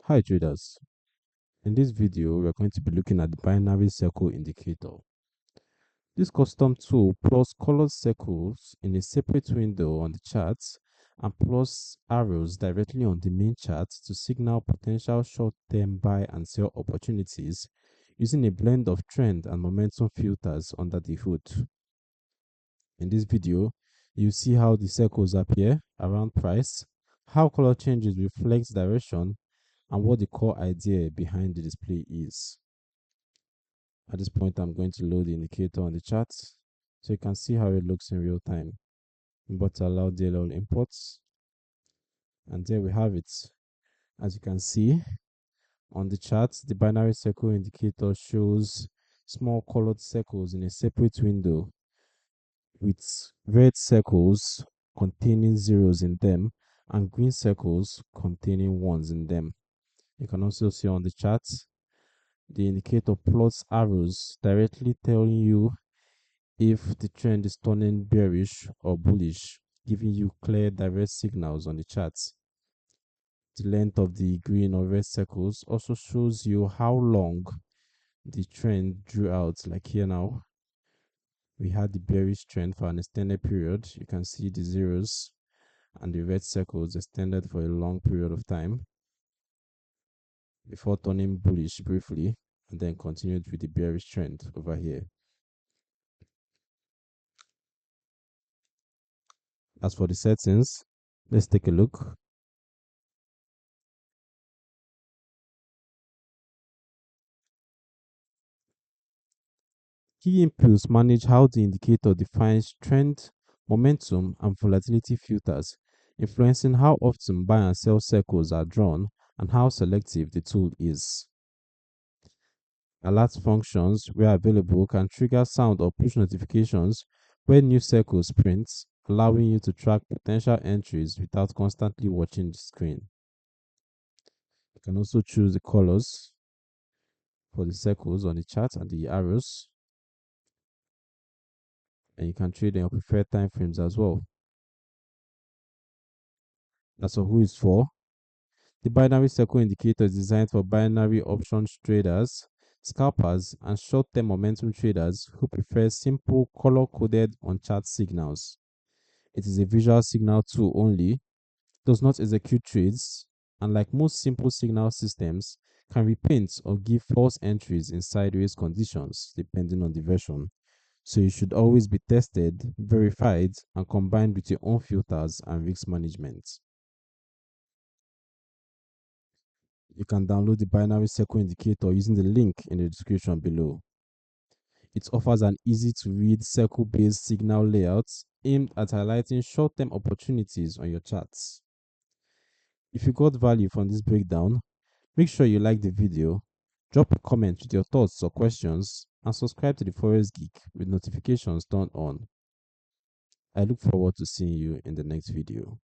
Hi traders, in this video we are going to be looking at the binary circle indicator. This custom tool plots colored circles in a separate window on the chart and plots arrows directly on the main chart to signal potential short-term buy and sell opportunities using a blend of trend and momentum filters under the hood. In this video, you see how the circles appear around price, how color changes reflect direction, and what the core idea behind the display is. At this point, I'm going to load the indicator on the chart so you can see how it looks in real time. I'm about to allow DLL imports, and there we have it. As you can see on the chart, the binary circle indicator shows small colored circles in a separate window with red circles containing zeros in them and green circles containing ones in them. You can also see on the chart the indicator plots arrows directly telling you if the trend is turning bearish or bullish, giving you clear direct signals on the charts. The length of the green or red circles also shows you how long the trend drew out. Like here now, we had the bearish trend for an extended period. You can see the zeros and the red circles extended for a long period of time before turning bullish briefly and then continued with the bearish trend over here. As for the settings, let's take a look. Key inputs manage how the indicator defines trend, momentum, and volatility filters, influencing how often buy and sell circles are drawn and how selective the tool is. Alert functions, where available, can trigger sound or push notifications when new circles print, allowing you to track potential entries without constantly watching the screen. You can also choose the colors for the circles on the chart and the arrows, and you can trade in your preferred time frames as well. That's who is for. The binary circle indicator is designed for binary options traders, scalpers, and short-term momentum traders who prefer simple color-coded on-chart signals. It is a visual signal tool only, does not execute trades, and like most simple signal systems, can repaint or give false entries in sideways conditions depending on the version. So it should always be tested, verified, and combined with your own filters and risk management. You can download the binary circle indicator using the link in the description below. It offers an easy to read circle-based signal layout aimed at highlighting short-term opportunities on your charts. If you got value from this breakdown, make sure you like the video, drop a comment with your thoughts or questions, and subscribe to the Forex Geek with notifications turned on. I look forward to seeing you in the next video.